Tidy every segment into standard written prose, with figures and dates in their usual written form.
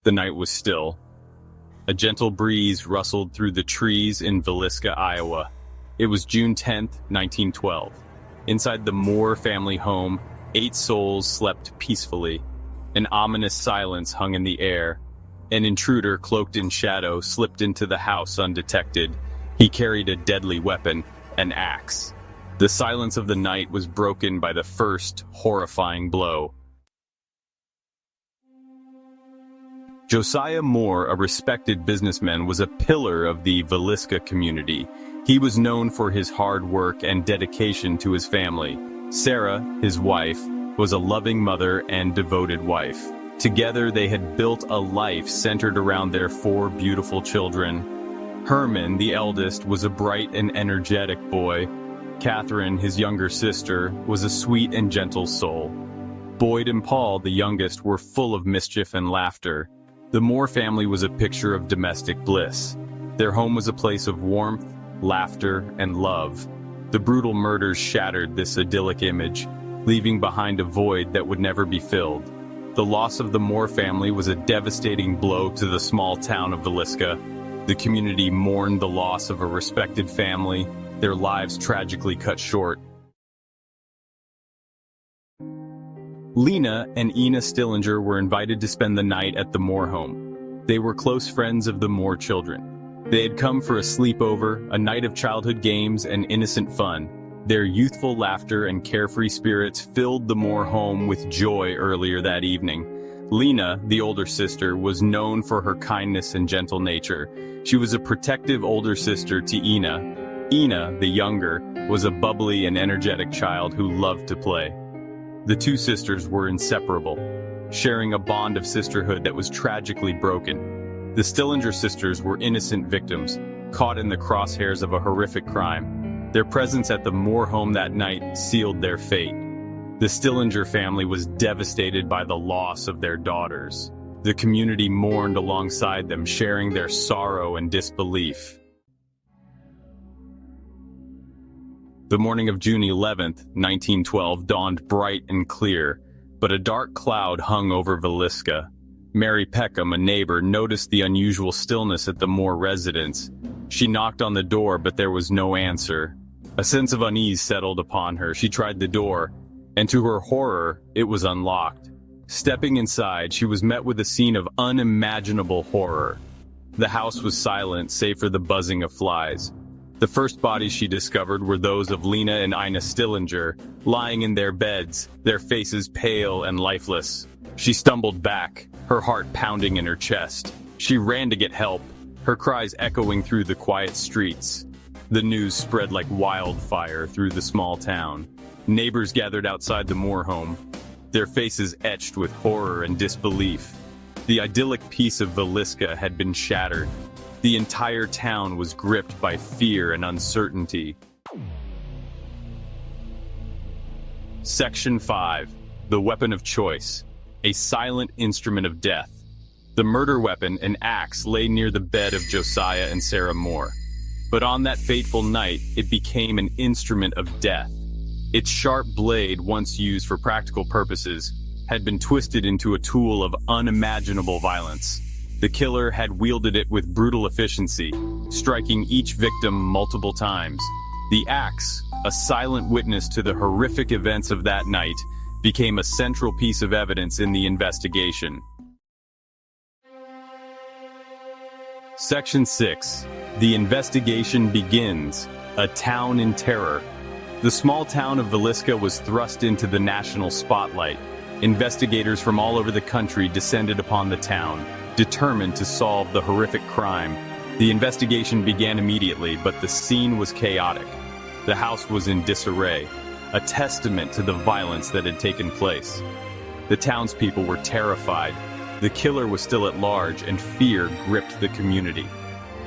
The night was still. A gentle breeze rustled through the trees in Villisca, Iowa. It was June 10th, 1912. Inside the Moore family home, 8 souls slept peacefully. An ominous silence hung in the air. An intruder cloaked in shadow slipped into the house undetected. He carried a deadly weapon, an axe. The silence of the night was broken by the first horrifying blow. Josiah Moore, a respected businessman, was a pillar of the Villisca community. He was known for his hard work and dedication to his family. Sarah, his wife, was a loving mother and devoted wife. Together, they had built a life centered around their 4 beautiful children. Herman, the eldest, was a bright and energetic boy. Catherine, his younger sister, was a sweet and gentle soul. Boyd and Paul, the youngest, were full of mischief and laughter. The Moore family was a picture of domestic bliss. Their home was a place of warmth, laughter, and love. The brutal murders shattered this idyllic image, leaving behind a void that would never be filled. The loss of the Moore family was a devastating blow to the small town of Villisca. The community mourned the loss of a respected family, their lives tragically cut short. Lena and Ina Stillinger were invited to spend the night at the Moore home. They were close friends of the Moore children. They had come for a sleepover, a night of childhood games and innocent fun. Their youthful laughter and carefree spirits filled the Moore home with joy earlier that evening. Lena, the older sister, was known for her kindness and gentle nature. She was a protective older sister to Ina. Ina, the younger, was a bubbly and energetic child who loved to play. The 2 sisters were inseparable, sharing a bond of sisterhood that was tragically broken. The Stillinger sisters were innocent victims, caught in the crosshairs of a horrific crime. Their presence at the Moore home that night sealed their fate. The Stillinger family was devastated by the loss of their daughters. The community mourned alongside them, sharing their sorrow and disbelief. The morning of June 11th, 1912 dawned bright and clear, but a dark cloud hung over Villisca. Mary Peckham, a neighbor, noticed the unusual stillness at the Moore residence. She knocked on the door, but there was no answer. A sense of unease settled upon her. She tried the door, and to her horror, it was unlocked. Stepping inside, she was met with a scene of unimaginable horror. The house was silent, save for the buzzing of flies. The first bodies she discovered were those of Lena and Ina Stillinger, lying in their beds, their faces pale and lifeless. She stumbled back, her heart pounding in her chest. She ran to get help, her cries echoing through the quiet streets. The news spread like wildfire through the small town. Neighbors gathered outside the Moore home, their faces etched with horror and disbelief. The idyllic peace of Villisca had been shattered. The entire town was gripped by fear and uncertainty. Section 5. The Weapon of Choice. A silent instrument of death. The murder weapon, an axe, lay near the bed of Josiah and Sarah Moore. But on that fateful night, it became an instrument of death. Its sharp blade, once used for practical purposes, had been twisted into a tool of unimaginable violence. The killer had wielded it with brutal efficiency, striking each victim multiple times. The axe, a silent witness to the horrific events of that night, became a central piece of evidence in the investigation. Section 6. The investigation begins. A town in terror. The small town of Villisca was thrust into the national spotlight. Investigators from all over the country descended upon the town, determined to solve the horrific crime. The investigation began immediately, but the scene was chaotic. The house was in disarray, a testament to the violence that had taken place. The townspeople were terrified. The killer was still at large, and fear gripped the community.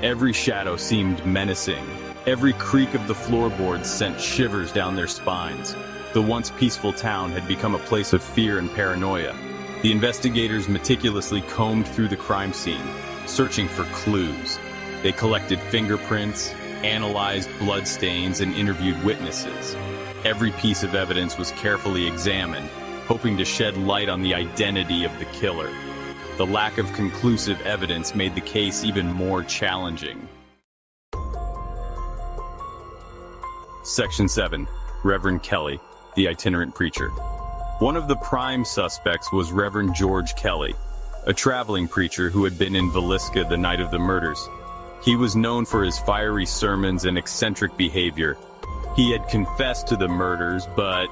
Every shadow seemed menacing. Every creak of the floorboards sent shivers down their spines. The once peaceful town had become a place of fear and paranoia. The investigators meticulously combed through the crime scene, searching for clues. They collected fingerprints, analyzed bloodstains, and interviewed witnesses. Every piece of evidence was carefully examined, hoping to shed light on the identity of the killer. the lack of conclusive evidence made the case even more challenging. Section 7. Reverend Kelly, the itinerant preacher. One of the prime suspects was Reverend George Kelly, a traveling preacher who had been in Villisca the night of the murders. He was known for his fiery sermons and eccentric behavior. He had confessed to the murders, but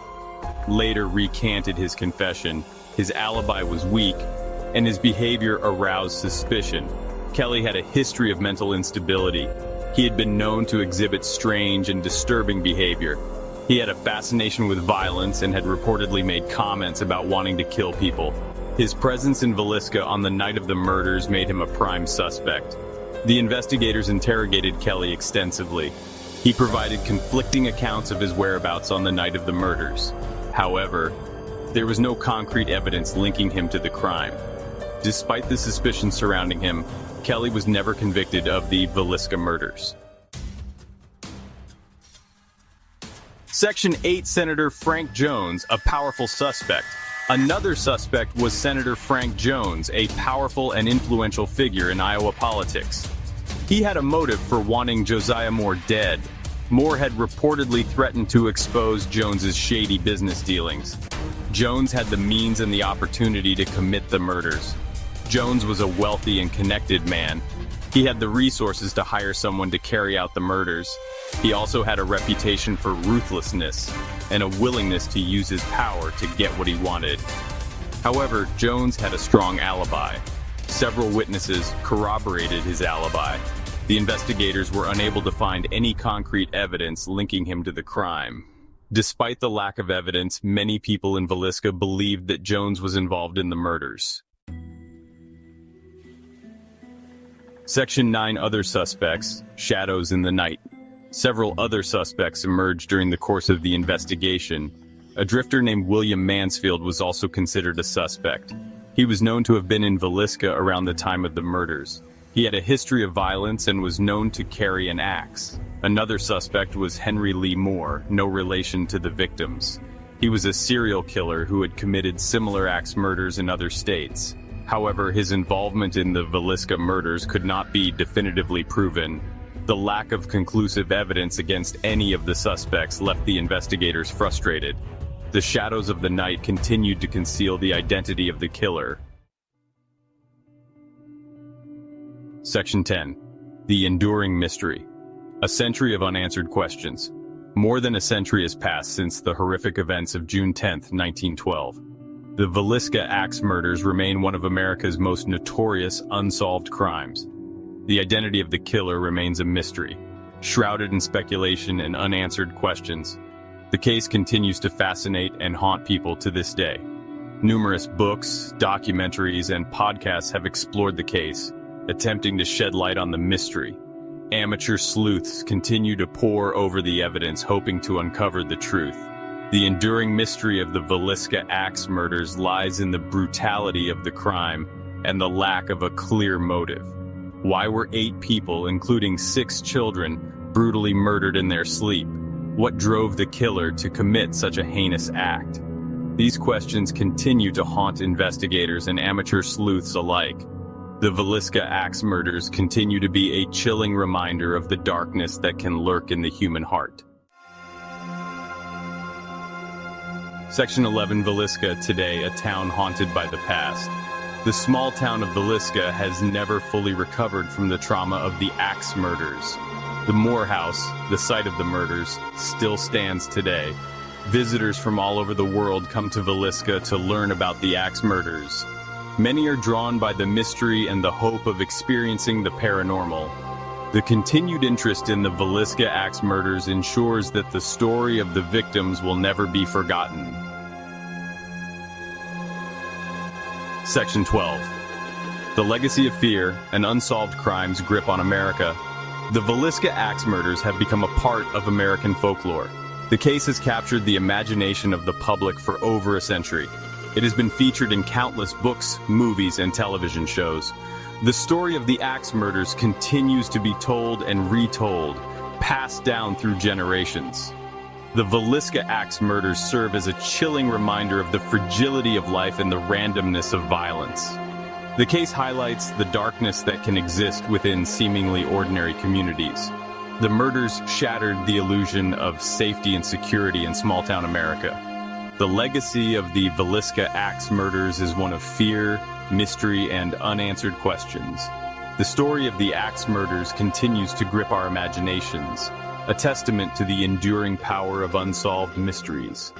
later recanted his confession. His alibi was weak, and his behavior aroused suspicion. Kelly had a history of mental instability. He had been known to exhibit strange and disturbing behavior. He had a fascination with violence and had reportedly made comments about wanting to kill people. His presence in Villisca on the night of the murders made him a prime suspect. The investigators interrogated Kelly extensively. He provided conflicting accounts of his whereabouts on the night of the murders. However, there was no concrete evidence linking him to the crime. Despite the suspicion surrounding him, Kelly was never convicted of the Villisca murders. Section 8. Senator Frank Jones, a powerful suspect. Another suspect was Senator Frank Jones, a powerful and influential figure in Iowa politics. He had a motive for wanting Josiah Moore dead. Moore had reportedly threatened to expose Jones's shady business dealings. Jones had the means and the opportunity to commit the murders. Jones was a wealthy and connected man. He had the resources to hire someone to carry out the murders. He also had a reputation for ruthlessness and a willingness to use his power to get what he wanted. However, Jones had a strong alibi. Several witnesses corroborated his alibi. The investigators were unable to find any concrete evidence linking him to the crime. Despite the lack of evidence, many people in Villisca believed that Jones was involved in the murders. Section 9. Other suspects, shadows in the night. Several other suspects emerged during the course of the investigation. A drifter named William Mansfield was also considered a suspect. He was known to have been in Villisca around the time of the murders. He had a history of violence and was known to carry an axe. Another suspect was Henry Lee Moore, no relation to the victims. He was a serial killer who had committed similar axe murders in other states. However, his involvement in the Villisca murders could not be definitively proven. The lack of conclusive evidence against any of the suspects left the investigators frustrated. The shadows of the night continued to conceal the identity of the killer. Section 10. The enduring mystery. A century of unanswered questions. More than a century has passed since the horrific events of June 10, 1912. The Villisca Axe Murders remain one of America's most notorious unsolved crimes. The identity of the killer remains a mystery, shrouded in speculation and unanswered questions. The case continues to fascinate and haunt people to this day. Numerous books, documentaries, and podcasts have explored the case, attempting to shed light on the mystery. Amateur sleuths continue to pore over the evidence, hoping to uncover the truth. The enduring mystery of the Villisca Axe Murders lies in the brutality of the crime and the lack of a clear motive. Why were 8 people, including 6 children, brutally murdered in their sleep? What drove the killer to commit such a heinous act? These questions continue to haunt investigators and amateur sleuths alike. The Villisca Axe Murders continue to be a chilling reminder of the darkness that can lurk in the human heart. Section 11. Villisca, today a town haunted by the past. The small town of Villisca has never fully recovered from the trauma of the Axe Murders. The Moore House, the site of the murders, still stands today. Visitors from all over the world come to Villisca to learn about the Axe Murders. Many are drawn by the mystery and the hope of experiencing the paranormal. The continued interest in the Villisca Axe Murders ensures that the story of the victims will never be forgotten. Section 12. The legacy of fear and unsolved crimes grip on America. The Villisca Axe Murders have become a part of American folklore. The case has captured the imagination of the public for over a century. It has been featured in countless books, movies, and television shows. The story of the Axe Murders continues to be told and retold, passed down through generations. The Villisca Axe Murders serve as a chilling reminder of the fragility of life and the randomness of violence. The case highlights the darkness that can exist within seemingly ordinary communities. The murders shattered the illusion of safety and security in small-town America. The legacy of the Villisca Axe Murders is one of fear, mystery, and unanswered questions. The story of the Axe Murders continues to grip our imaginations, a testament to the enduring power of unsolved mysteries.